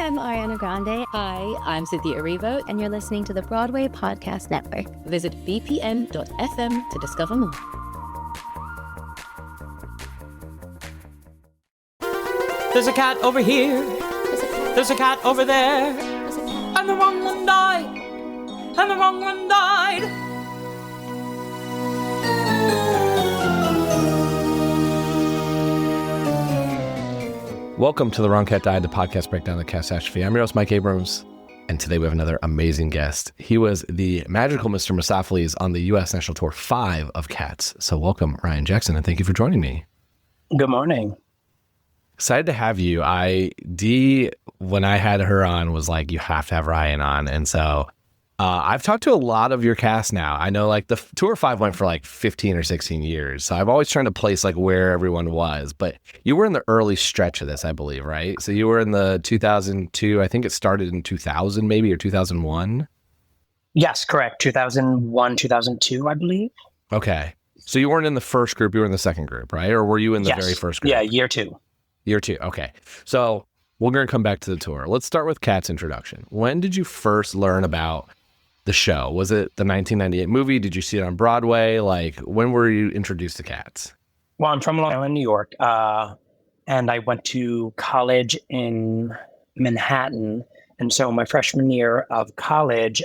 I'm Ariana Grande. Hi, I'm Cynthia Erivo. And you're listening to the Broadway Podcast Network. Visit bpn.fm to discover more. There's a cat over here. There's a cat over there. And the wrong one died. And the wrong one died. Welcome to The Wrong Cat Died, the podcast breakdown of the catastrophe. I'm your host, Mike Abrams, and today we have another amazing guest. He was the magical Mr. Mistoffelees on the U.S. National Tour 5 of Cats. So welcome, Ryan Jackson, and thank you for joining me. Good morning. Excited to have you. When I had her on, was like, you have to have Ryan on. And so I've talked to a lot of your cast now. I know like the Tour 5 went for like 15 or 16 years. So I've always trying to place like where everyone was. But you were in the early stretch of this, I believe, right? So you were in the 2002, I think it started in 2000 maybe, or 2001? Yes, correct. 2001, 2002, I believe. Okay. So you weren't in the first group, you were in the second group, right? Or were you in the very first group? Yeah, year two. Year two. Okay. So we're going to come back to the tour. Let's start with Cat's introduction. When did you first learn about the show? Was it the 1998 movie? Did you see it on Broadway? Like, when were you introduced to Cats? Well, I'm from Long Island, New York, and I went to college in Manhattan. And so my freshman year of college,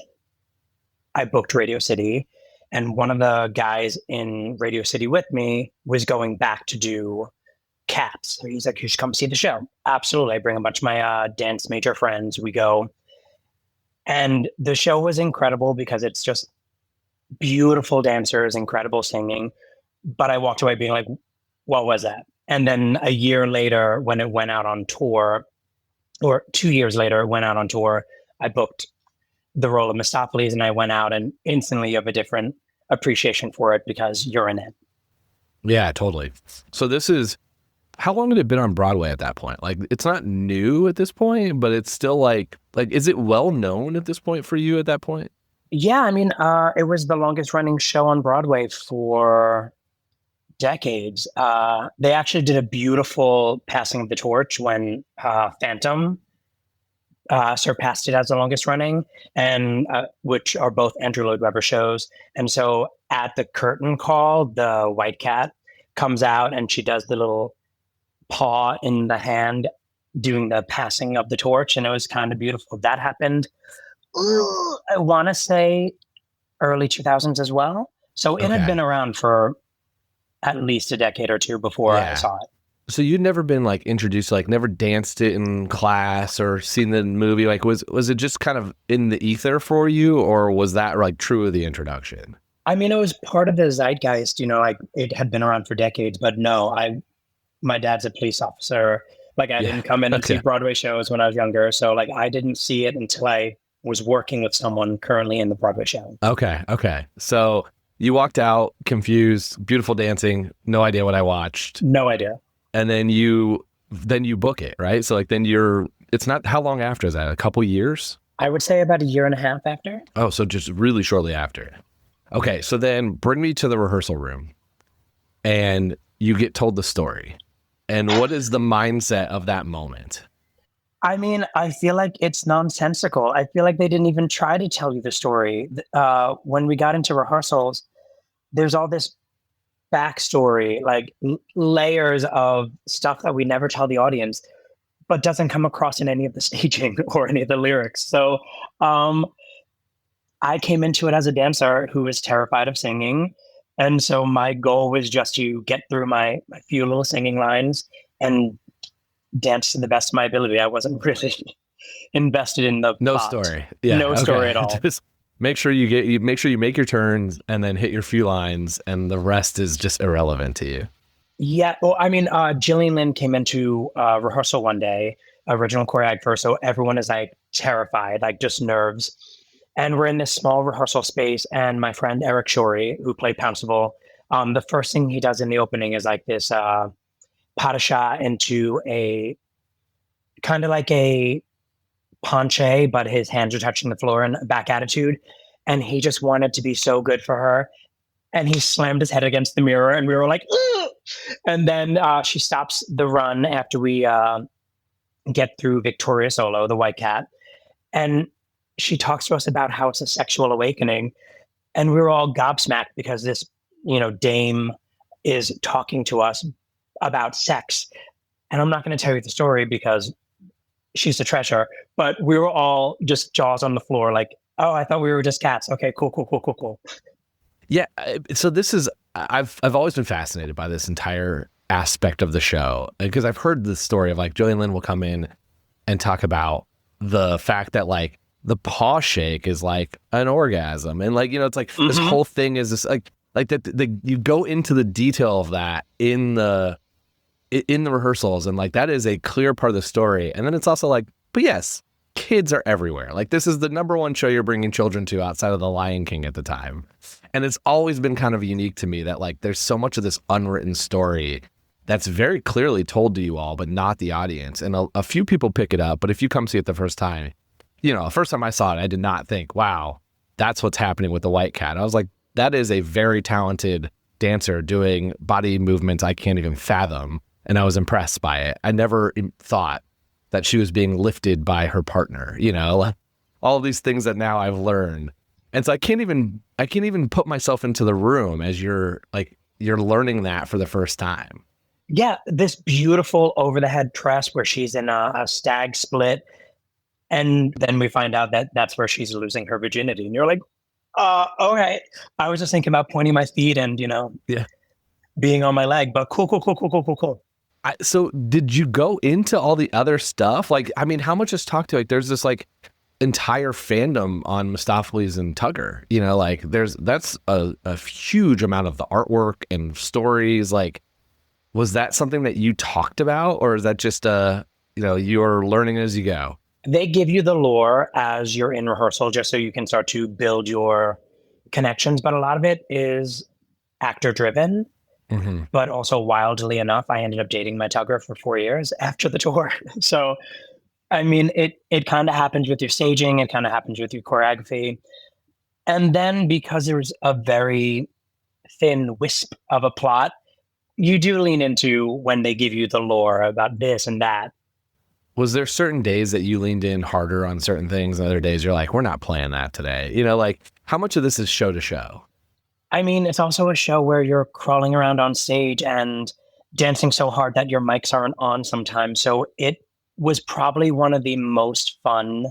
I booked Radio City. And one of the guys in Radio City with me was going back to do Cats. So he's like, you should come see the show. Absolutely. I bring a bunch of my dance major friends. We go. And the show was incredible because it's just beautiful dancers, incredible singing. But I walked away being like, what was that? And then a year later, when it went out on tour, or 2 years later, it went out on tour, I booked the role of Mistoffelees, and I went out and instantly you have a different appreciation for it because you're in it. Yeah, totally. So how long had it been on Broadway at that point? Like, it's not new at this point, but it's still like, is it well known at this point for you at that point? Yeah, I mean, it was the longest running show on Broadway for decades. They actually did a beautiful passing of the torch when Phantom surpassed it as the longest running, and which are both Andrew Lloyd Webber shows. And so at the curtain call, the white cat comes out and she does the little paw in the hand doing the passing of the torch, and it was kind of beautiful. That happened, I want to say, early 2000s as well. So it had been around for at least a decade or two before I saw it. So you'd never been like introduced, like never danced it in class or seen the movie? Like was it just kind of in the ether for you, or was that like true of the introduction? I mean, it was part of the zeitgeist, like it had been around for decades, but no, my dad's a police officer. Like I didn't come in and see Broadway shows when I was younger. So like I didn't see it until I was working with someone currently in the Broadway show. Okay. So you walked out confused, beautiful dancing, no idea what I watched. No idea. And then you book it, right? So like then it's not, how long after is that? A couple years? I would say about a year and a half after. Oh, so just really shortly after. Okay. So then bring me to the rehearsal room and you get told the story. And what is the mindset of that moment? I mean, I feel like it's nonsensical. I feel like they didn't even try to tell you the story. When we got into rehearsals, there's all this backstory, like layers of stuff that we never tell the audience, but doesn't come across in any of the staging or any of the lyrics. So I came into it as a dancer who was terrified of singing. And so my goal was just to get through my few little singing lines and dance to the best of my ability. I wasn't really invested in the plot. Story. Story at all. Just make sure you make your turns and then hit your few lines, and the rest is just irrelevant to you. Yeah. Well, I mean, Gillian Lynne came into rehearsal one day, original choreographer. So everyone is like terrified, like just nerves. And we're in this small rehearsal space, and my friend Eric Shorey, who played Pouncival, the first thing he does in the opening is like this pas de chat into a kind of like a penché, but his hands are touching the floor in a back attitude. And he just wanted to be so good for her. And he slammed his head against the mirror, and we were like, ugh! And then she stops the run after we get through Victoria Solo, the white cat. And she talks to us about how it's a sexual awakening. And we were all gobsmacked because this, dame is talking to us about sex. And I'm not going to tell you the story because she's a treasure, but we were all just jaws on the floor like, oh, I thought we were just cats. Okay, cool. Yeah. So this is, I've always been fascinated by this entire aspect of the show because I've heard the story of like Gillian Lynne will come in and talk about the fact that like the paw shake is like an orgasm. And like, it's like this whole thing is this like that you go into the detail of that in the rehearsals. And like, that is a clear part of the story. And then it's also like, but yes, kids are everywhere. Like this is the number one show you're bringing children to outside of The Lion King at the time. And it's always been kind of unique to me that like, there's so much of this unwritten story that's very clearly told to you all, but not the audience. And a few people pick it up, but if you come see it the first time, the first time I saw it, I did not think, wow, that's what's happening with the white cat. I was like, that is a very talented dancer doing body movements I can't even fathom. And I was impressed by it. I never thought that she was being lifted by her partner, all of these things that now I've learned. And so I can't even put myself into the room as you're learning that for the first time. Yeah, this beautiful over the head press where she's in a stag split. And then we find out that that's where she's losing her virginity. And you're like, okay. I was just thinking about pointing my feet and, being on my leg, but cool. So did you go into all the other stuff? Like, I mean, how much is talked to? Like, there's this like entire fandom on Mistoffelees and Tugger, that's a huge amount of the artwork and stories. Like, was that something that you talked about, or is that just, you're learning as you go? They give you the lore as you're in rehearsal, just so you can start to build your connections. But a lot of it is actor driven. Mm-hmm. But also, wildly enough, I ended up dating my Tugger for 4 years after the tour. So, I mean, it kind of happens with your staging. It kind of happens with your choreography. And then because there's a very thin wisp of a plot, you do lean into when they give you the lore about this and that. Was there certain days that you leaned in harder on certain things and other days you're like, we're not playing that today? Like how much of this is show to show? I mean, it's also a show where you're crawling around on stage and dancing so hard that your mics aren't on sometimes. So it was probably one of the most fun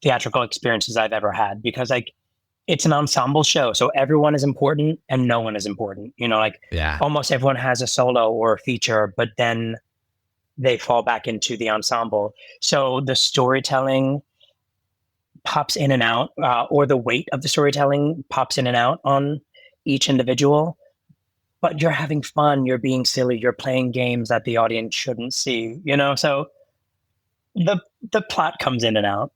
theatrical experiences I've ever had because like it's an ensemble show. So everyone is important and no one is important. Almost everyone has a solo or a feature, but then they fall back into the ensemble. So the storytelling pops in and out, or the weight of the storytelling pops in and out on each individual, but you're having fun, you're being silly, you're playing games that the audience shouldn't see, so the plot comes in and out.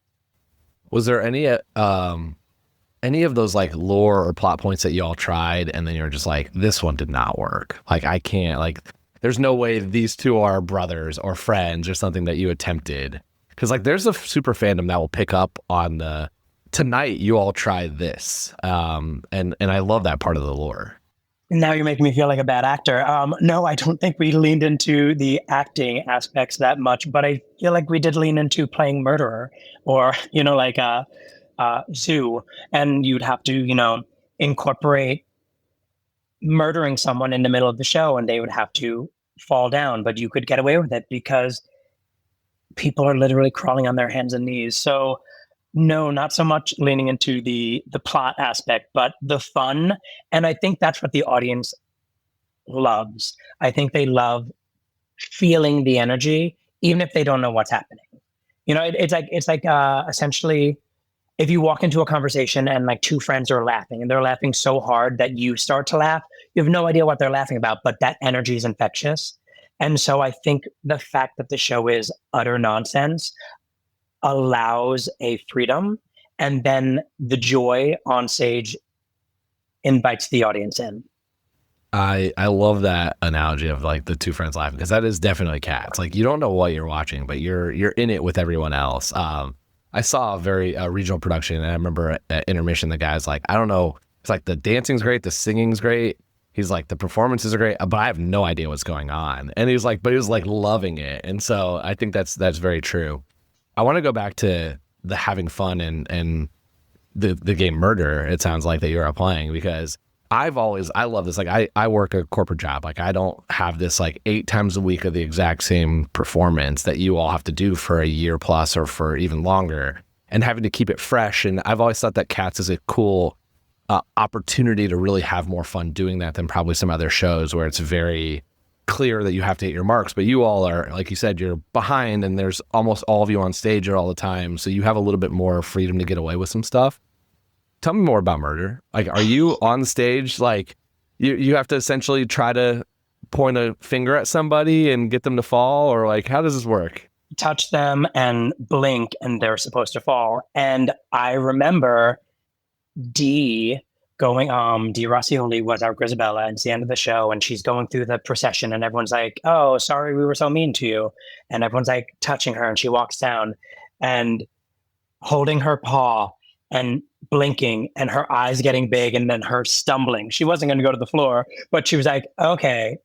Was there any of those like lore or plot points that you all tried and then you're just like, this one did not work? Like, I can't, like, there's no way these two are brothers or friends or something that you attempted. Because like there's a super fandom that will pick up on tonight you all tried this. And I love that part of the lore. Now you're making me feel like a bad actor. No, I don't think we leaned into the acting aspects that much, but I feel like we did lean into playing murderer or, Zoo. And you'd have to, incorporate murdering someone in the middle of the show and they would have to fall down, but you could get away with it because people are literally crawling on their hands and knees. So no, not so much leaning into the plot aspect, but the fun. And I think that's what the audience loves. I think they love feeling the energy, even if they don't know what's happening. It's like essentially if you walk into a conversation and like two friends are laughing and they're laughing so hard that you start to laugh, you have no idea what they're laughing about, but that energy is infectious. And so I think the fact that the show is utter nonsense allows a freedom, and then the joy on stage invites the audience in. I love that analogy of like the two friends laughing, because that is definitely cats. Like you don't know what you're watching, but you're in it with everyone else. I saw a very regional production, and I remember at intermission the guy's like, I don't know, it's like the dancing's great, the singing's great. he's like, the performances are great, but I have no idea what's going on. And he was like loving it. And so I think that's very true. I want to go back to the having fun and the game Murder, it sounds like, that you're playing, because I love this. Like I work a corporate job. Like I don't have this like 8 times a week of the exact same performance that you all have to do for a year plus or for even longer, and having to keep it fresh. And I've always thought that Cats is a cool opportunity to really have more fun doing that than probably some other shows where it's very clear that you have to hit your marks. But you all are, like you said, you're behind, and there's almost all of you on stage all the time. So you have a little bit more freedom to get away with some stuff. Tell me more about Murder. Like, are you on stage, like, you have to essentially try to point a finger at somebody and get them to fall? Or, like, how does this work? Touch them and blink, and they're supposed to fall. And I remember Dee Rossioli was our Grisabella, and it's the end of the show, and she's going through the procession, and everyone's like, oh, sorry we were so mean to you. And everyone's, like, touching her, and she walks down and holding her paw and blinking, and her eyes getting big, and then her stumbling. She wasn't going to go to the floor, but she was like, okay,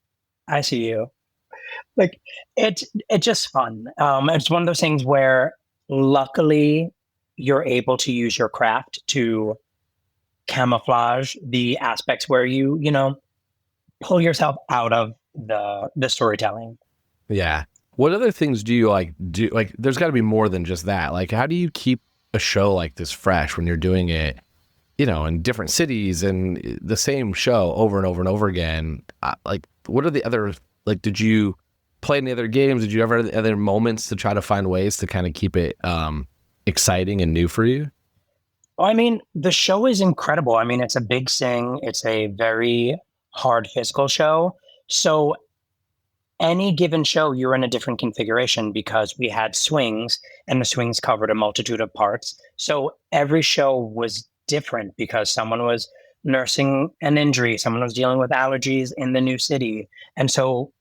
I see you. Like, it's just fun. It's one of those things where luckily you're able to use your craft to camouflage the aspects where you pull yourself out of the storytelling. Yeah. What other things do you do? Like, there's got to be more than just that. Like, how do you keep a show like this fresh when you're doing it, in different cities and the same show over and over and over again? Like, what are the other, like, did you play any other games? Did you ever have other moments to try to find ways to kind of keep it exciting and new for you? I mean, the show is incredible. I mean, it's a big sing. It's a very hard physical show. So any given show, you're in a different configuration because we had swings, and the swings covered a multitude of parts. So every show was different because someone was nursing an injury, someone was dealing with allergies in the new city. And so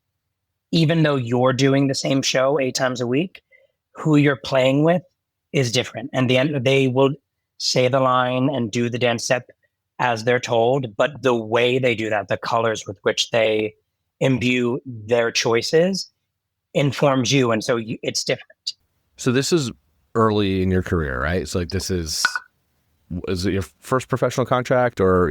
even though you're doing the same show 8 times a week, who you're playing with is different. And they will say the line and do the dance step as they're told, but the way they do that, the colors with which they imbue their choices, informs you, and so it's different. So this is early in your career, right? So, like, is it your first professional contract, or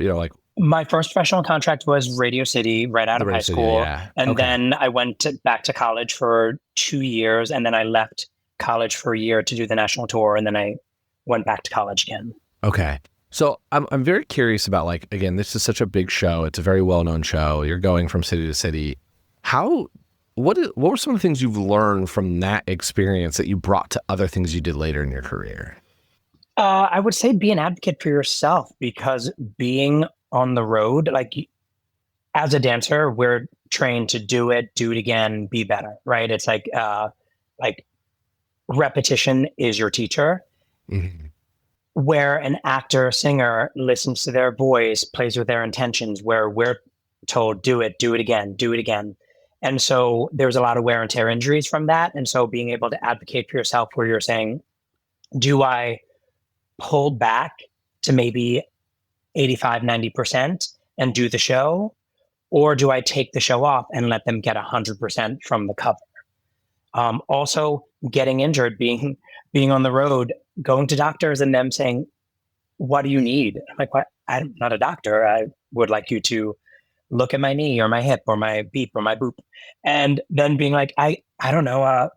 My first professional contract was Radio City right out of high school. Yeah. And then I went back to college for 2 years, and then I left college for a year to do the national tour, and then I went back to college again. Okay. So I'm very curious about, like, again, this is such a big show. It's a very well-known show. You're going from city to city. What were some of the things you've learned from that experience that you brought to other things you did later in your career? I would say be an advocate for yourself, because being on the road, like, as a dancer, we're trained to do it again, be better, right? It's like repetition is your teacher. Mm-hmm. Where an actor, singer listens to their voice, plays with their intentions, where we're told, do it again, do it again. And so there's a lot of wear and tear injuries from that. And so being able to advocate for yourself, where you're saying, do I pull back to maybe 85, 90% and do the show? Or do I take the show off and let them get 100% from the cover? Also getting injured, being on the road, going to doctors and them saying, what do you need? I'm like, what? I'm not a doctor. I would like you to look at my knee or my hip or my beep or my boop. And then being like, I don't know,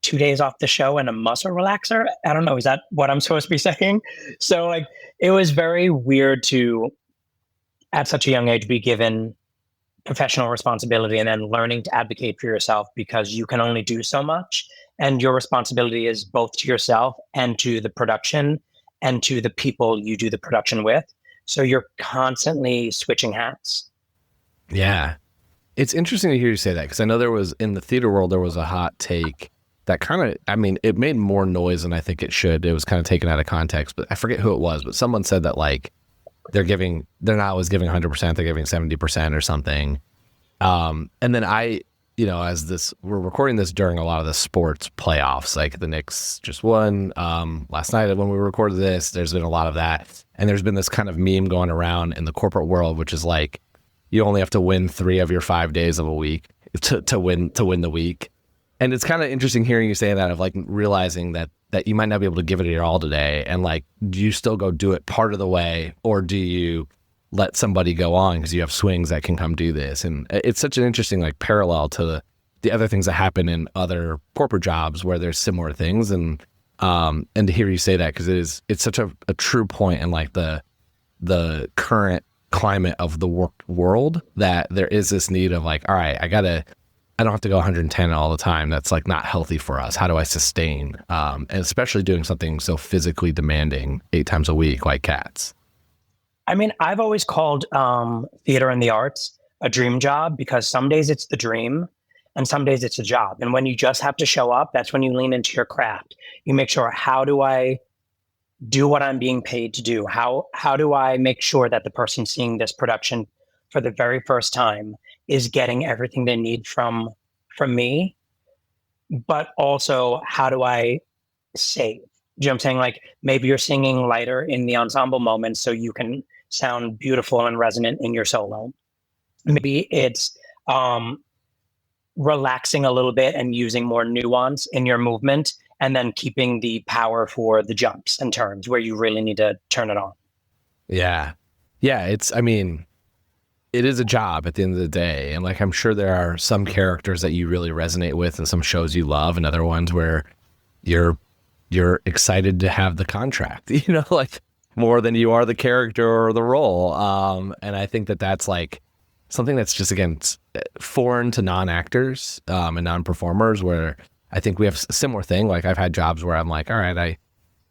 2 days off the show and a muscle relaxer. I don't know. Is that what I'm supposed to be saying? So, like, it was very weird to, at such a young age, be given professional responsibility and then learning to advocate for yourself, because you can only do so much. And your responsibility is both to yourself and to the production and to the people you do the production with. So you're constantly switching hats. Yeah. It's interesting to hear you say that, because I know there was, in the theater world, there was a hot take that kind of, I mean, it made more noise than I think it should. It was kind of taken out of context, but I forget who it was, but someone said that, like, they're not always giving 100%, they're giving 70% or something. And then we're recording this during a lot of the sports playoffs, like the Knicks just won last night when we recorded this. There's been a lot of that. And there's been this kind of meme going around in the corporate world, which is like, you only have to win 3 of your 5 days of a week to win the week. And it's kind of interesting hearing you say that, of like realizing that you might not be able to give it your all today, and like, do you still go do it part of the way, or do you let somebody go on because you have swings that can come do this? And it's such an interesting like parallel to the other things that happen in other corporate jobs where there's similar things. And to hear you say that, because it's such a true point in like the current climate of the work world, that there is this need of like, all right, I don't have to go 110 all the time. That's like not healthy for us. How do I sustain? And especially doing something so physically demanding 8 times a week like Cats. I mean, I've always called theater and the arts a dream job, because some days it's the dream and some days it's a job. And when you just have to show up, that's when you lean into your craft. You make sure, how do I do what I'm being paid to do? How do I make sure that the person seeing this production for the very first time is getting everything they need from me? But also, how do I save? Do you know what I'm saying? Like, maybe you're singing lighter in the ensemble moments so you can sound beautiful and resonant in your solo. Maybe it's relaxing a little bit and using more nuance in your movement, and then keeping the power for the jumps and turns where you really need to turn it on. Yeah. I mean, it is a job at the end of the day. And like, I'm sure there are some characters that you really resonate with and some shows you love, and other ones where you're excited to have the contract, like more than you are the character or the role. And I think that's like something that's just, again, foreign to non-actors and non-performers, where I think we have a similar thing. Like, I've had jobs where I'm like, all right,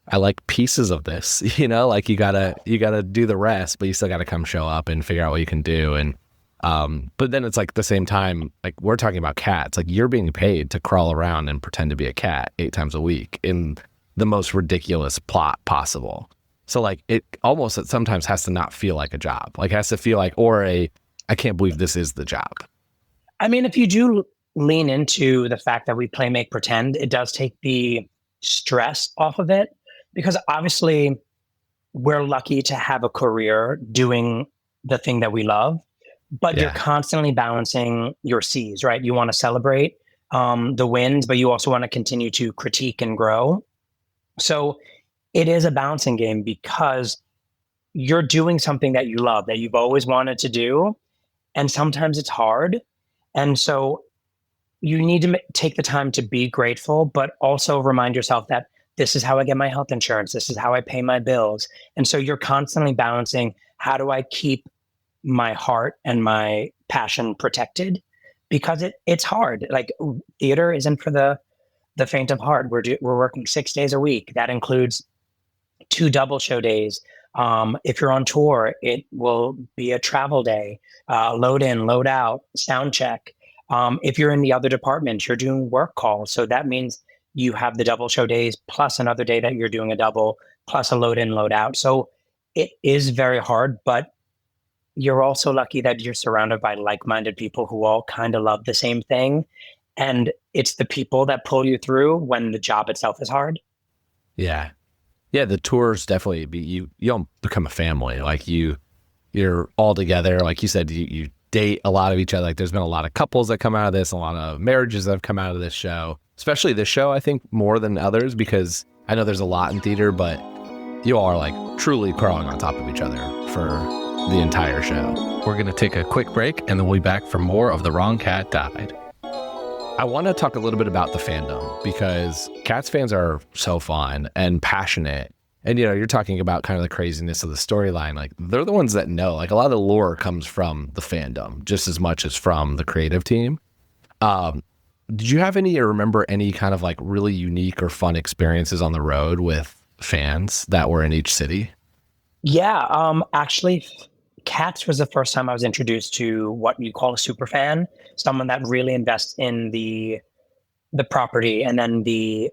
I like pieces of this, like you gotta do the rest, but you still gotta come show up and figure out what you can do. And but then it's like, at the same time, like, we're talking about Cats, like, you're being paid to crawl around and pretend to be a cat 8 times a week in the most ridiculous plot possible. So like, it almost sometimes has to not feel like a job. Like, it has to feel like, I can't believe this is the job. I mean, if you do lean into the fact that we play, make, pretend, it does take the stress off of it, because obviously we're lucky to have a career doing the thing that we love, but you're constantly balancing your C's, right? You want to celebrate the wins, but you also want to continue to critique and grow. So it is a balancing game, because you're doing something that you love, that you've always wanted to do. And sometimes it's hard. And so you need to take the time to be grateful, but also remind yourself that this is how I get my health insurance. This is how I pay my bills. And so you're constantly balancing, how do I keep my heart and my passion protected? Because it's hard. Like, theater isn't for the faint of heart. We're working 6 days a week. That includes 2 double show days. If you're on tour, it will be a travel day, load in, load out, sound check. If you're in the other department, you're doing work calls. So that means you have the double show days plus another day that you're doing a double, plus a load in, load out. So it is very hard, but you're also lucky that you're surrounded by like-minded people who all kind of love the same thing. And it's the people that pull you through when the job itself is hard. Yeah. Yeah, the tours definitely you don't become a family. Like, you're all together. Like you said, you date a lot of each other. Like, there's been a lot of couples that come out of this, a lot of marriages that have come out of this show, especially this show, I think, more than others, because I know there's a lot in theater, but you all are like truly crawling on top of each other for the entire show. We're going to take a quick break, and then we'll be back for more of The Wrong Cat Died. I want to talk a little bit about the fandom, because Cats fans are so fun and passionate. And, you're talking about kind of the craziness of the storyline. Like, they're the ones that know. Like, a lot of the lore comes from the fandom just as much as from the creative team. Did you have any, or remember any kind of like really unique or fun experiences on the road with fans that were in each city? Yeah, actually, Cats was the first time I was introduced to what you call a superfan, someone that really invests in the property, and then the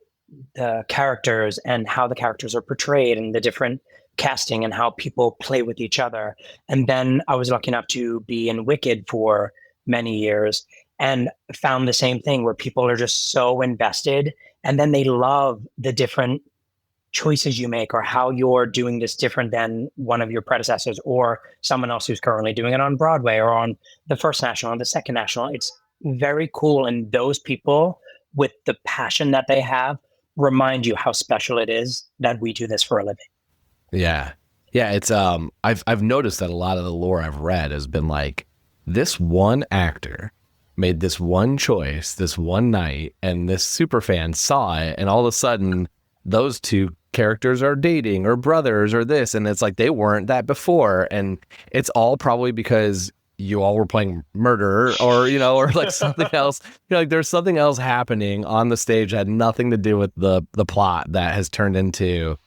characters and how the characters are portrayed, and the different casting and how people play with each other. And then I was lucky enough to be in Wicked for many years, and found the same thing, where people are just so invested, and then they love the different choices you make or how you're doing this different than one of your predecessors or someone else who's currently doing it on Broadway or on the first national, on the second national. It's very cool. And those people with the passion that they have remind you how special it is that we do this for a living. Yeah. Yeah. It's, I've noticed that a lot of the lore I've read has been like, this one actor made this one choice, this one night, and this super fan saw it. And all of a sudden those two characters are dating or brothers or this. And it's like, they weren't that before. And it's all probably because you all were playing murder or, you know, or like something else, you know, like there's something else happening on the stage that had nothing to do with the plot that has turned into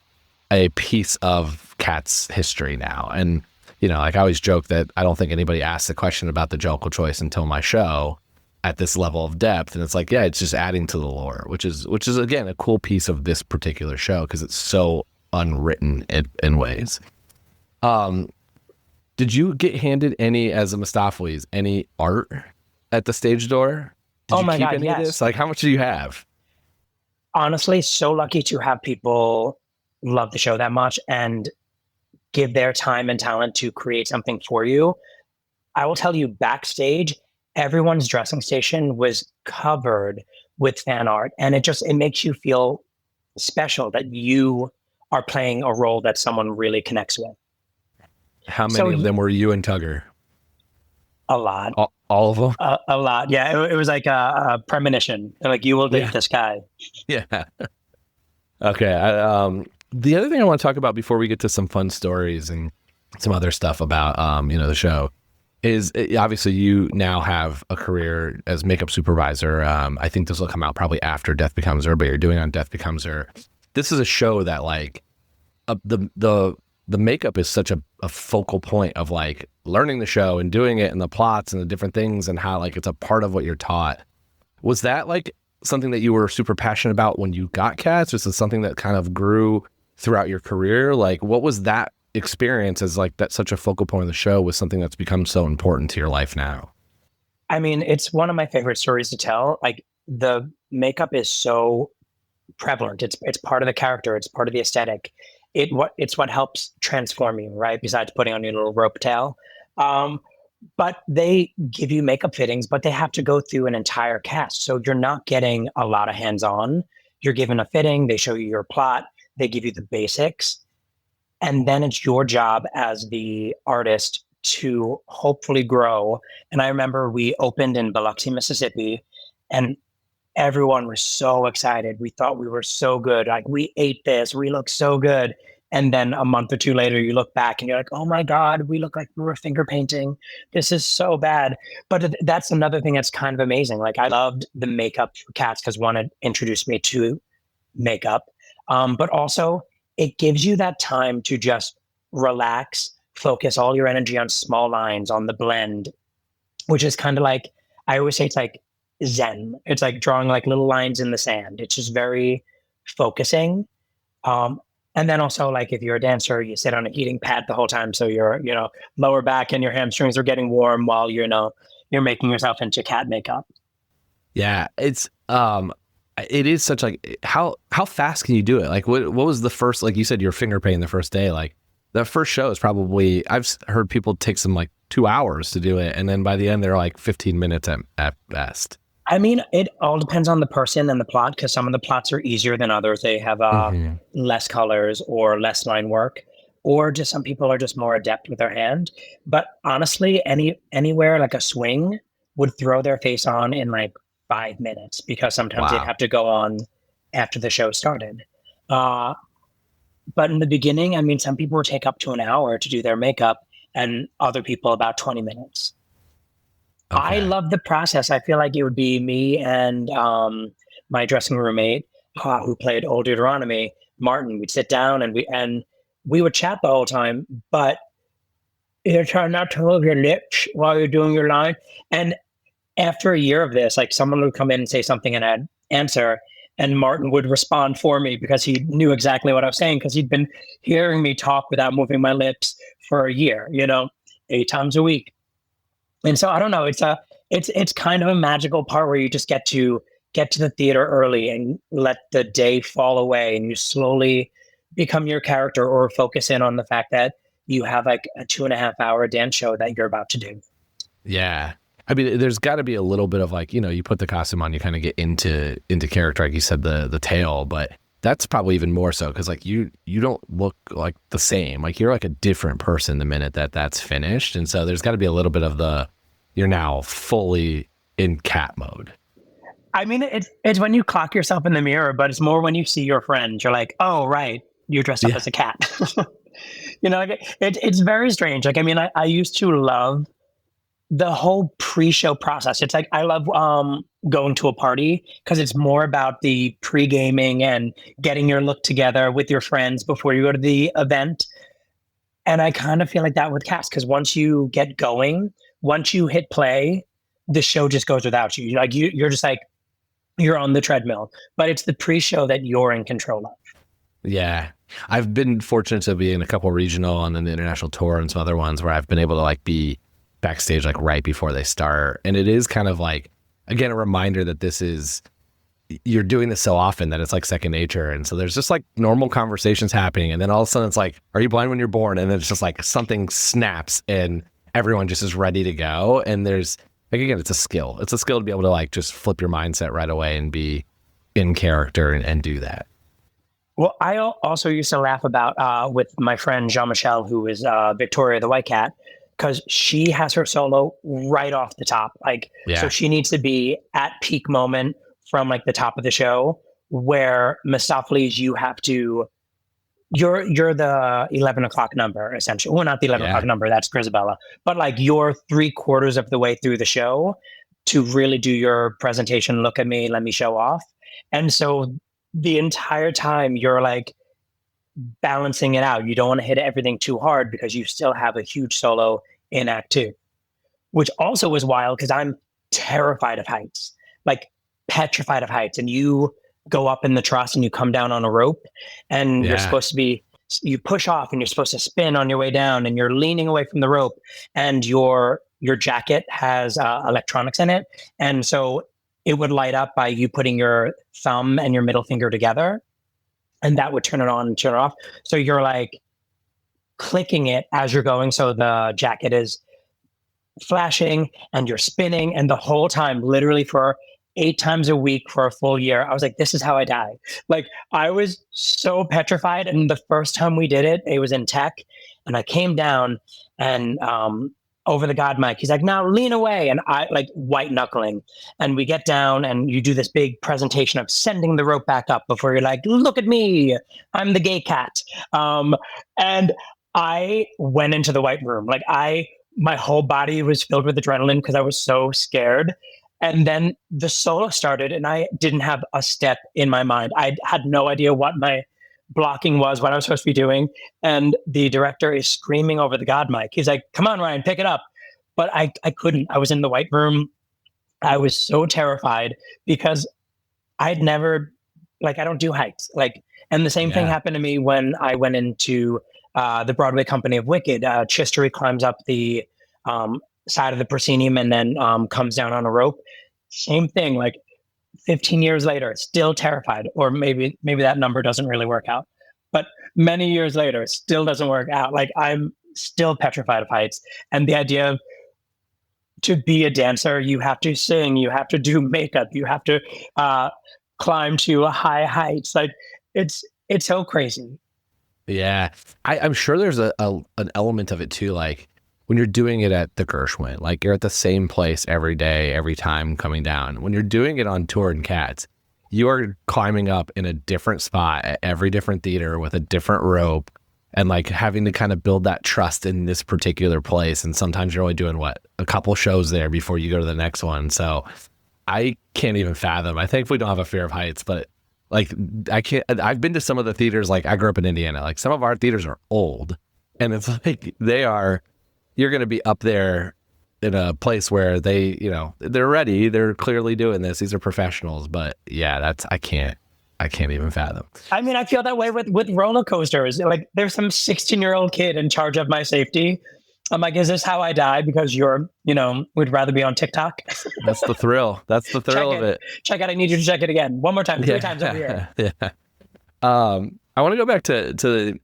a piece of Cats history now. And, you know, like I always joke that I don't think anybody asked the question about the Jellicle choice until my show at this level of depth. And it's like, yeah, it's just adding to the lore, which is again, a cool piece of this particular show because it's so unwritten in ways. Did you get handed any, as a Mistoffelees, any art at the stage door? Did you keep any of this? Like, how much do you have? Honestly, so lucky to have people love the show that much and give their time and talent to create something for you. I will tell you, backstage, everyone's dressing station was covered with fan art, and it makes you feel special that you are playing a role that someone really connects with. How many of them were you and Tugger? A lot. All of them? A lot. Yeah. It was like a premonition. Like, you will date this guy. Yeah. Okay. The other thing I want to talk about before we get to some fun stories and some other stuff about, the show is obviously you now have a career as makeup supervisor. I think this will come out probably after Death Becomes Her, but you're doing on Death Becomes Her. This is a show that like the makeup is such a focal point of like learning the show and doing it and the plots and the different things and how like it's a part of what you're taught. Was that like something that you were super passionate about when you got Cats? Was it something that kind of grew throughout your career? Like, what was that experience as like that's such a focal point of the show with something that's become so important to your life now? I mean, it's one of my favorite stories to tell. Like, the makeup is so prevalent. It's part of the character. It's part of the aesthetic. It's what helps transform you, right? Besides putting on your little rope tail. But they give you makeup fittings, but they have to go through an entire cast. So you're not getting a lot of hands-on. You're given a fitting. They show you your plot. They give you the basics. And then it's your job as the artist to hopefully grow. And I remember we opened in Biloxi, Mississippi, and everyone was so excited. We thought we were so good. Like, we ate this. We look so good. And then a month or two later, you look back and you're like, oh my God, we look like we were finger painting. This is so bad. But that's another thing that's kind of amazing. Like, I loved the makeup for Cats because, one, it introduced me to makeup. But also, it gives you that time to just relax, focus all your energy on small lines, on the blend, which is kind of like, I always say it's like Zen. It's like drawing like little lines in the sand. It's just very focusing. And then also, like, if you're a dancer, you sit on a heating pad the whole time. So your, lower back and your hamstrings are getting warm while you're making yourself into cat makeup. Yeah. It is such like, how fast can you do it? Like, what was the first, like you said, your finger painting the first day, like the first show is probably, I've heard people take some like 2 hours to do it. And then by the end, they're like 15 minutes at best. I mean, it all depends on the person and the plot, because some of the plots are easier than others. They have less colors or less line work, or just some people are just more adept with their hand. But honestly, anywhere like a swing would throw their face on in like 5 minutes, because sometimes they'd have to go on after the show started. But in the beginning, I mean, some people would take up to an hour to do their makeup, and other people about 20 minutes. Okay. I love the process. I feel like it would be me and my dressing roommate, who played Old Deuteronomy, Martin. We'd sit down and we would chat the whole time, but you're trying not to move your lips while you're doing your line. And after a year of this, like, someone would come in and say something and I'd answer, and Martin would respond for me because he knew exactly what I was saying, because he'd been hearing me talk without moving my lips for a year, 8 times a week. And so I don't know, it's kind of a magical part where you just get to the theater early and let the day fall away, and you slowly become your character or focus in on the fact that you have like a 2.5 hour dance show that you're about to do. Yeah. I mean, there's got to be a little bit of like, you put the costume on, you kind of get into character, like you said, the tail, but that's probably even more so because like you don't look like the same. Like you're like a different person the minute that's finished. And so there's got to be a little bit of you're now fully in cat mode. I mean, it's when you clock yourself in the mirror, but it's more when you see your friends. You're like, oh, right, you're dressed up as a cat. It's very strange. Like, I mean, I used to love the whole pre-show process. It's like I love going to a party because it's more about the pre-gaming and getting your look together with your friends before you go to the event. And I kind of feel like that with cats because once you get going, once you hit play, the show just goes without you. Like you're just like, you're on the treadmill, but it's the pre-show that you're in control of. Yeah. I've been fortunate to be in a couple regional and then the international tour and some other ones where I've been able to like be backstage like right before they start. And it is kind of like, again, a reminder that you're doing this so often that it's like second nature. And so there's just like normal conversations happening. And then all of a sudden it's like, are you blind when you're born? And then it's just like something snaps and everyone just is ready to go. And there's, like, again, it's a skill. It's a skill to be able to like just flip your mindset right away and be in character and do that. Well, I also used to laugh about with my friend Jean-Michel, who is Victoria the White Cat, because she has her solo right off the top. Like, so she needs to be at peak moment from like the top of the show where Mistoffelees, you have to, you're the 11 o'clock number, essentially. Well, not the 11 o'clock number, that's Grisabella. But like you're 3/4 of the way through the show to really do your presentation. Look at me, let me show off. And so the entire time you're like balancing it out. You don't want to hit everything too hard because you still have a huge solo in Act 2, which also was wild because I'm terrified of heights, like petrified of heights. And you go up in the truss and you come down on a rope and you're supposed to be, you push off and you're supposed to spin on your way down and you're leaning away from the rope and your jacket has electronics in it. And so it would light up by you putting your thumb and your middle finger together and that would turn it on and turn it off. So you're like clicking it as you're going. So the jacket is flashing and you're spinning and the whole time, literally for 8 times a week for a full year. I was like, this is how I die. Like I was so petrified. And the first time we did it, it was in tech and I came down and over the God mic, he's like, now lean away. And I like white knuckling and we get down and you do this big presentation of sending the rope back up before you're like, look at me, I'm the gay cat. And I went into the white room. Like my whole body was filled with adrenaline because I was so scared. And then the solo started and I didn't have a step in my mind. I had no idea what my blocking was, what I was supposed to be doing. And the director is screaming over the God mic. He's like, come on, Ryan, pick it up. But I couldn't. I was in the white room. I was so terrified because I'd never, like, I don't do heights. Like, and the same thing happened to me when I went into the Broadway company of Wicked. Chistery climbs up the side of the proscenium and then comes down on a rope. Same thing, like 15 years later, still terrified, or maybe that number doesn't really work out. But many years later, it still doesn't work out. Like I'm still petrified of heights. And the idea of to be a dancer, you have to sing, you have to do makeup, you have to climb to high heights. Like it's so crazy. Yeah, I'm sure there's an element of it too, like when you're doing it at the Gershwin, like you're at the same place every day, every time coming down. When you're doing it on tour in Cats, you are climbing up in a different spot at every different theater with a different rope and like having to kind of build that trust in this particular place. And sometimes you're only doing a couple shows there before you go to the next one. So I can't even fathom. I thankfully don't have a fear of heights, but like I've been to some of the theaters, like I grew up in Indiana, like some of our theaters are old and it's like you're going to be up there in a place where they're ready. They're clearly doing this. These are professionals, but yeah, I can't even fathom. I mean, I feel that way with roller coasters. Like there's some 16-year-old kid in charge of my safety. I'm like, is this how I die? Because we'd rather be on TikTok. That's the thrill. That's the thrill of it. Check it. I need you to check it again. One more time. 3 times over here. Yeah. I want to go back to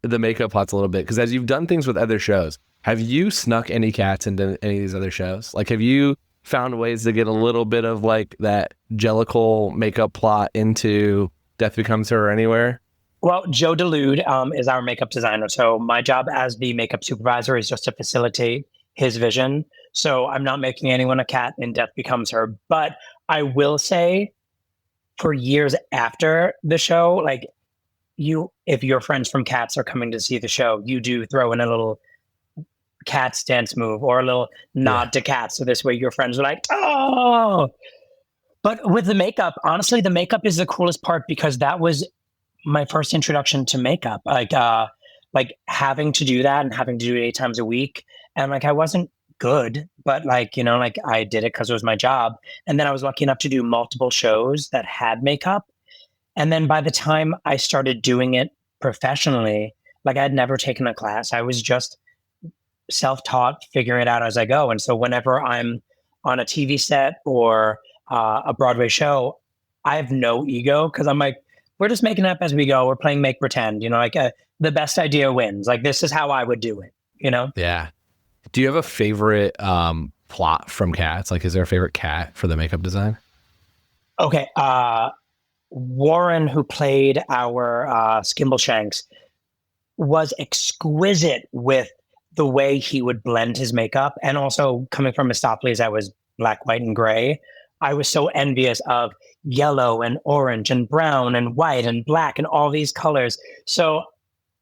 the makeup plots a little bit, because as you've done things with other shows, have you snuck any cats into any of these other shows? Like, have you found ways to get a little bit of like that Jellicle makeup plot into Death Becomes Her or anywhere? Well, Joe Delude is our makeup designer. So my job as the makeup supervisor is just to facilitate his vision. So I'm not making anyone a cat in Death Becomes Her. But I will say, for years after the show, like, if your friends from Cats are coming to see the show, you do throw in a little Cats dance move or a little nod to Cats. So this way your friends are like, oh. But with the makeup, honestly, the makeup is the coolest part, because that was my first introduction to makeup. Like having to do that and having to do it 8 times a week. And like, I wasn't good, but like, you know, like I did it because it was my job. And then I was lucky enough to do multiple shows that had makeup. And then by the time I started doing it professionally, like I had never taken a class. I was just self-taught, figuring it out as I go. And so whenever I'm on a TV set or a Broadway show, I have no ego, because I'm like, we're just making up as we go. We're playing make pretend, you know, like the best idea wins. Like, this is how I would do it, you know? Yeah. Do you have a favorite plot from Cats? Like, is there a favorite cat for the makeup design? Okay. Warren, who played our Skimbleshanks, was exquisite with the way he would blend his makeup. And also, coming from Mistoffelees, I was black, white, and gray. I was so envious of yellow and orange and brown and white and black and all these colors. So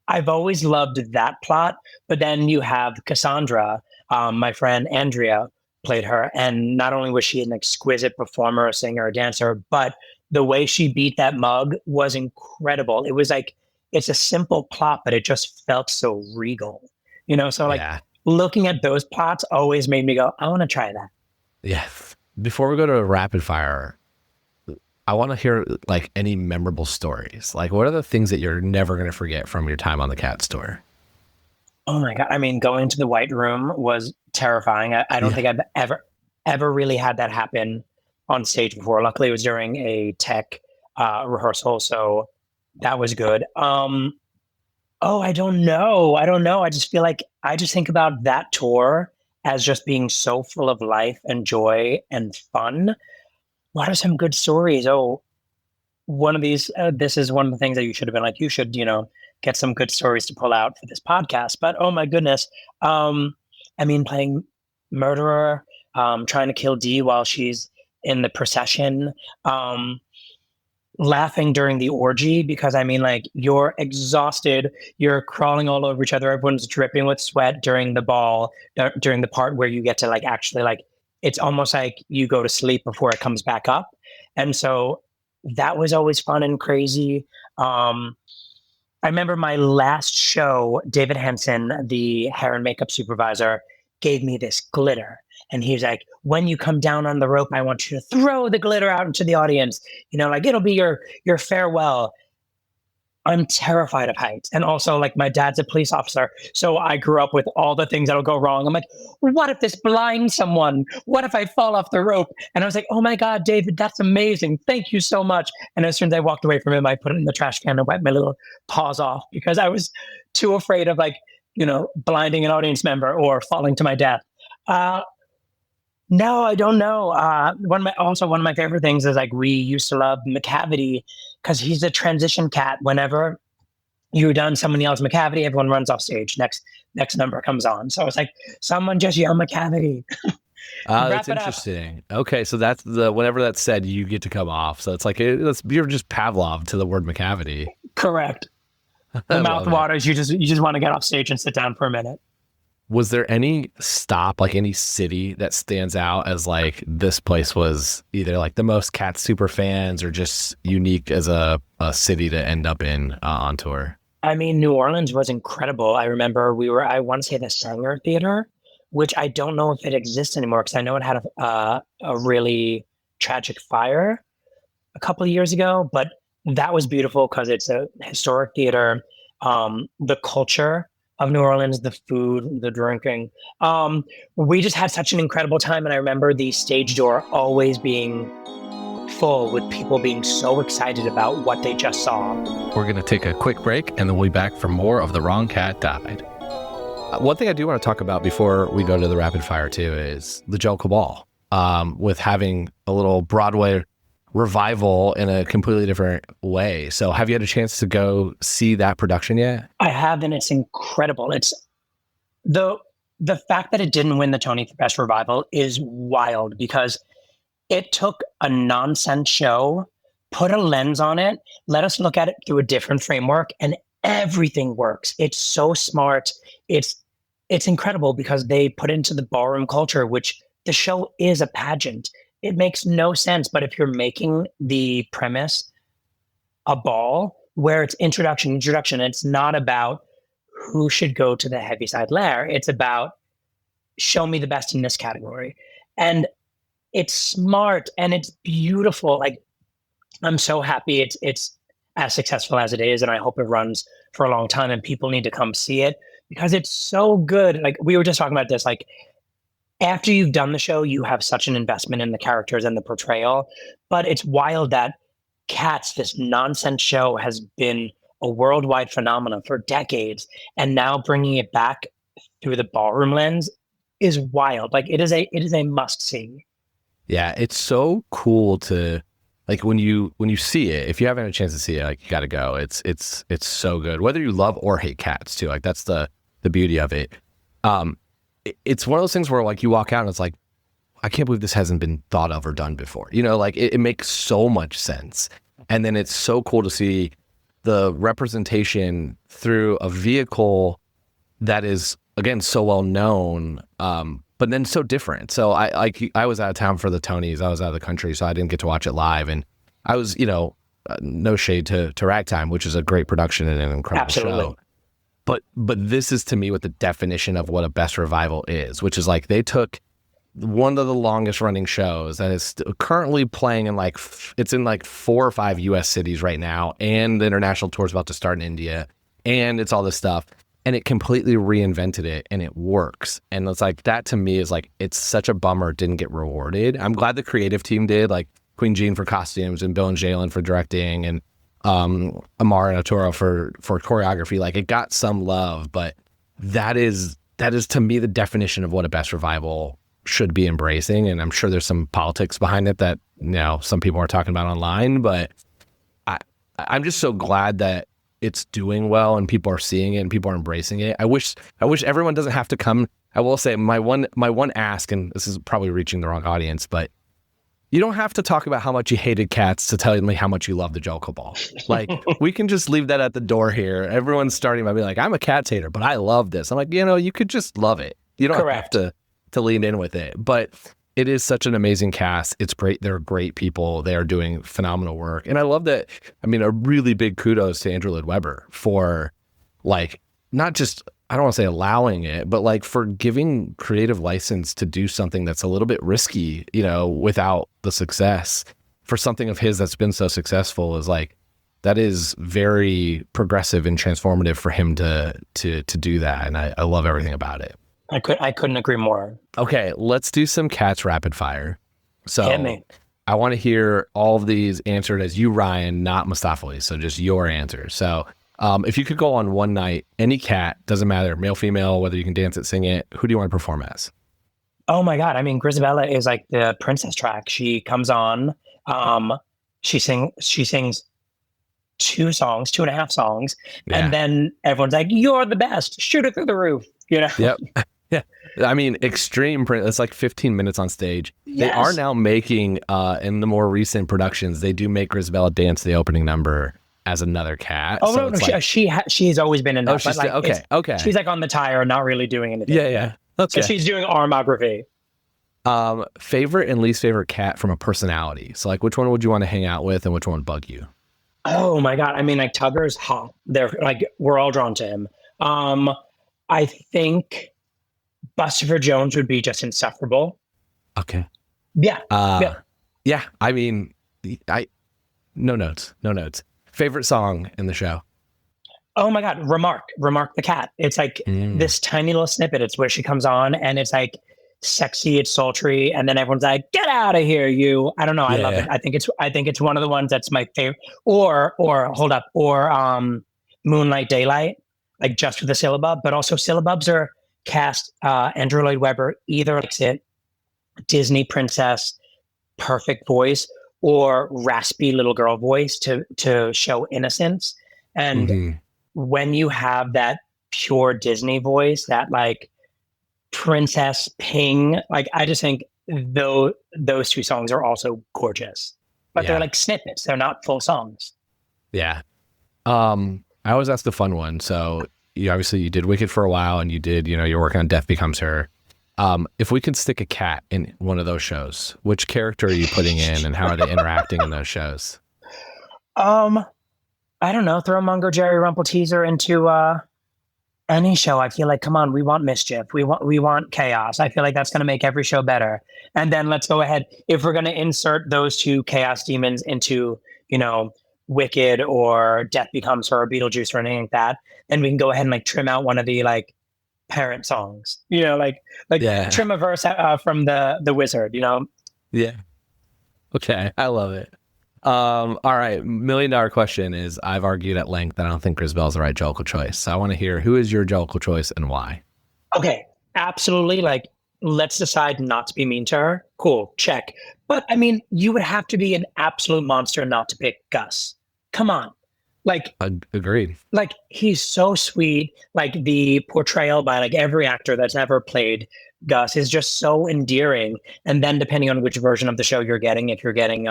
I've always loved that plot. But then you have Cassandra, my friend Andrea played her. And not only was she an exquisite performer, a singer, a dancer, but the way she beat that mug was incredible. It was like, it's a simple plot, but it just felt so regal, you know? So like looking at those plots always made me go, I want to try that. Yeah. Before we go to rapid fire, I want to hear like any memorable stories. Like, what are the things that you're never going to forget from your time on the Cat Store? Oh my God. I mean, going to the White Room was terrifying. I don't think I've ever really had that happen on stage before. Luckily, it was during a tech rehearsal, so that was good. I don't know. I just feel like I just think about that tour as just being so full of life and joy and fun. What are some good stories? Oh, one of these, this is one of the things that you should have been like, you should, you know, get some good stories to pull out for this podcast. But oh my goodness. I mean, playing murderer, trying to kill Dee while she's in the procession, laughing during the orgy, because I mean, like, you're exhausted, you're crawling all over each other, everyone's dripping with sweat during the ball, during the part where you get to like actually like, it's almost like you go to sleep before it comes back up. And so that was always fun and crazy. I remember my last show, David Henson, the hair and makeup supervisor, gave me this glitter. And he was like, when you come down on the rope, I want you to throw the glitter out into the audience. You know, like, it'll be your farewell. I'm terrified of heights. And also, like, my dad's a police officer, so I grew up with all the things that'll go wrong. I'm like, what if this blinds someone? What if I fall off the rope? And I was like, oh my God, David, that's amazing. Thank you so much. And as soon as I walked away from him, I put it in the trash can and wiped my little paws off, because I was too afraid of, like, you know, blinding an audience member or falling to my death. No, I don't know. One of my favorite things is, like, we used to love McCavity, because he's a transition cat. Whenever you're done, someone yells McCavity, everyone runs off stage. Next number comes on. So it's like, someone just yell McCavity. That's interesting. Okay, so that's whenever that's said, you get to come off. So it's like you're just Pavlov to the word McCavity. Correct. The mouth waters. You just want to get off stage and sit down for a minute. Was there any stop, like any city that stands out as like, this place was either like the most Cat super fans or just unique as a city to end up in on tour? I mean, New Orleans was incredible. I remember I want to say the Sanger Theater, which I don't know if it exists anymore, because I know it had a really tragic fire a couple of years ago, but that was beautiful because it's a historic theater. The culture of New Orleans, the food, the drinking. We just had such an incredible time. And I remember the stage door always being full with people being so excited about what they just saw. We're going to take a quick break, and then we'll be back for more of The Wrong Cat Died. One thing I do want to talk about before we go to the rapid fire too is the Jellicle Ball, with having a little Broadway revival in a completely different way. So have you had a chance to go see that production yet? I have, and it's incredible. It's the fact that it didn't win the Tony for Best Revival is wild, because it took a nonsense show, put a lens on it, let us look at it through a different framework, and everything works. It's so smart. It's incredible because they put into the ballroom culture, which the show is a pageant. It makes no sense. But if you're making the premise a ball where it's introduction, it's not about who should go to the Heaviside Lair. It's about show me the best in this category. And it's smart and it's beautiful. Like, I'm so happy it's as successful as it is. And I hope it runs for a long time and people need to come see it because it's so good. Like, we were just talking about this, like, after you've done the show, you have such an investment in the characters and the portrayal. But it's wild that Cats, this nonsense show, has been a worldwide phenomenon for decades. And now bringing it back through the ballroom lens is wild. Like, it is a must see. Yeah, it's so cool to, like, when you see it, if you haven't had a chance to see it, like, you got to go. It's so good. Whether you love or hate Cats too, like, that's the beauty of it. It's one of those things where, like, you walk out and it's like, I can't believe this hasn't been thought of or done before. You know, like, it makes so much sense. And then it's so cool to see the representation through a vehicle that is, again, so well known, but then so different. So I was out of town for the Tonys. I was out of the country, so I didn't get to watch it live. And I was, no shade to Ragtime, which is a great production and an incredible show. But this is, to me, what the definition of what a best revival is, which is, like, they took one of the longest running shows that is currently playing in, like, it's in like 4 or 5 US cities right now, and the international tour is about to start in India, and it's all this stuff, and it completely reinvented it, and it works. And it's like, that to me is like, it's such a bummer it didn't get rewarded. I'm glad the creative team did, like Queen Jean for costumes and Bill and Jalen for directing, and Amara Natoro for choreography. Like, it got some love, but that is to me the definition of what a best revival should be embracing. And I'm sure there's some politics behind it that, some people are talking about online, but I'm just so glad that it's doing well and people are seeing it and people are embracing it. I wish everyone doesn't have to come. I will say my one ask, and this is probably reaching the wrong audience, but you don't have to talk about how much you hated Cats to tell me how much you love the Jellicle Ball. Like, we can just leave that at the door here. Everyone's starting by being like, I'm a Cats hater, but I love this. I'm like, you could just love it. You don't have to lean in with it. But it is such an amazing cast. It's great. They're great people. They are doing phenomenal work. And I love that. I mean, a really big kudos to Andrew Lloyd Webber for, like, not just, I don't want to say allowing it, but, like, for giving creative license to do something that's a little bit risky, without the success for something of his that's been so successful. Is like, that is very progressive and transformative for him to do that. And I love everything about it. I couldn't agree more. Okay, let's do some Cats rapid fire. So Hit me. I want to hear all of these answered as you, Ryan, not Mistoffelees. So just your answers. So if you could go on one night, any cat, doesn't matter, male, female, whether you can dance it, sing it, who do you want to perform as? Oh my God. I mean, Grisabella is like the princess track. She comes on, she sings 2.5 songs, and then everyone's like, you're the best, shoot it through the roof, Yep. Yeah. I mean, extreme print. It's like 15 minutes on stage. Yes. They are now making, in the more recent productions, they do make Grisabella dance the opening number as another cat. Oh, so no, like, she's always been in that. Oh, she's but like, okay. She's like on the tire, not really doing anything. Yeah. Okay. So she's doing armography. Favorite and least favorite cat from a personality. So, like, which one would you want to hang out with and which one would bug you? Oh my God. I mean, like, Tugger's hot. They're like, we're all drawn to him. I think Buster Jones would be just insufferable. Okay. Yeah. Yeah. I mean, no notes. Favorite song in the show? Oh my God. Remark the cat. It's like this tiny little snippet. It's where she comes on and it's like, sexy, it's sultry, and then everyone's like, "Get out of here, you!" I don't know. I love it. I think it's one of the ones that's my favorite. Or hold up, or Moonlight Daylight, like just with the syllabub, but also syllabubs are cast. Andrew Lloyd Webber either likes it, Disney princess, perfect voice, or raspy little girl voice to show innocence. And when you have that pure Disney voice, that like princess ping, like I just think those two songs are also gorgeous, but they're like snippets. They're not full songs. Yeah. I always ask the fun one. So you did Wicked for a while, and you did, you're working on Death Becomes Her. If we could stick a cat in one of those shows, which character are you putting in, and how are they interacting in those shows? I don't know. Throw Munger, Jerry Rumpelteazer into any show. I feel like, come on, we want mischief. We want chaos. I feel like that's going to make every show better. And then let's go ahead. If we're going to insert those two chaos demons into, Wicked or Death Becomes Her or Beetlejuice or anything like that, then we can go ahead and like trim out one of the like parent songs. Trim a verse from the Wizard. Yeah. Okay, I love it. All right, $1 million question is, I've argued at length that I don't think Grisabel's the right Jellicle choice. So I want to hear, who is your Jellicle choice and why? Okay, absolutely. Like, let's decide not to be mean to her. Cool, check. But I mean, you would have to be an absolute monster not to pick Gus. Come on. Like, agreed. Like, he's so sweet. Like, the portrayal by like every actor that's ever played Gus is just so endearing. And then depending on which version of the show you're getting, if you're getting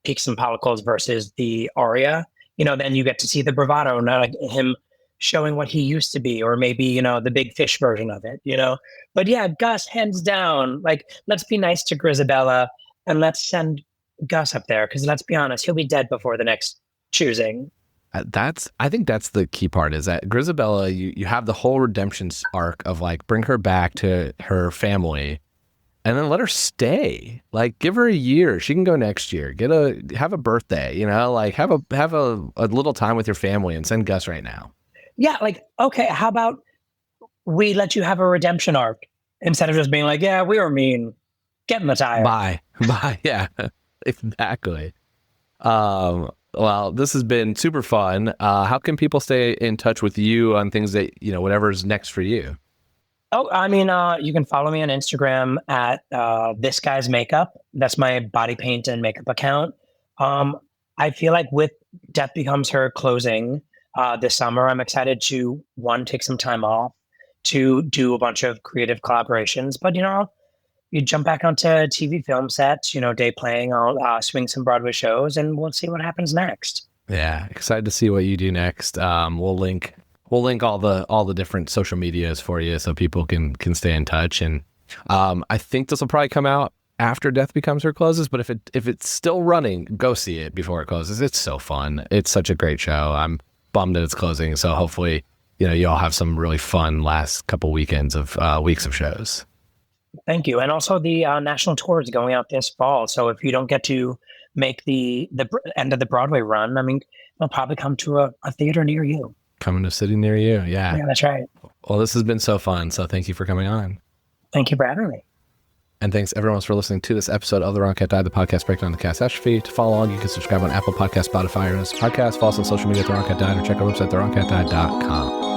Peaks and Pellicles versus the aria, then you get to see the bravado, and like him showing what he used to be, or maybe, the big fish version of it, But yeah, Gus, hands down. Like, let's be nice to Grisabella and let's send Gus up there, because let's be honest, he'll be dead before the next choosing. I think that's the key part, is that Grisabella, you have the whole redemption arc of like, bring her back to her family and then let her stay. Like, give her a year. She can go next year. Have a birthday, like have a little time with your family, and send Gus right now. Yeah. Like, okay, how about we let you have a redemption arc instead of just being like, yeah, we were mean. Get in the tire. Bye. Yeah, exactly. Well, this has been super fun. How can people stay in touch with you on things that, whatever's next for you? Oh, I mean, you can follow me on Instagram at This Guy's Makeup. That's my body paint and makeup account. I feel like with Death Becomes Her closing this summer, I'm excited to, one, take some time off, to do a bunch of creative collaborations. But, you jump back onto TV film sets, day playing. I'll swing some Broadway shows, and we'll see what happens next. Yeah, excited to see what you do next. We'll link all the different social medias for you, so people can stay in touch. And I think this will probably come out after Death Becomes Her closes. But if it's still running, go see it before it closes. It's so fun. It's such a great show. I'm bummed that it's closing. So hopefully, you all have some really fun last couple weekends of weeks of shows. Thank you. And also the national tour is going out this fall. So if you don't get to make the end of the Broadway run, I mean, it'll probably come to a theater near you. Coming to a city near you. Yeah, that's right. Well, this has been so fun. So thank you for coming on. Thank you for having me. And thanks everyone else for listening to this episode of The Wrong Cat Died, the podcast breakdown of the catastrophe. To follow along, you can subscribe on Apple Podcasts, Spotify, or this podcast. Follow us on social media at The Wrong Cat Died, or check our website, thewrongcatdied.com.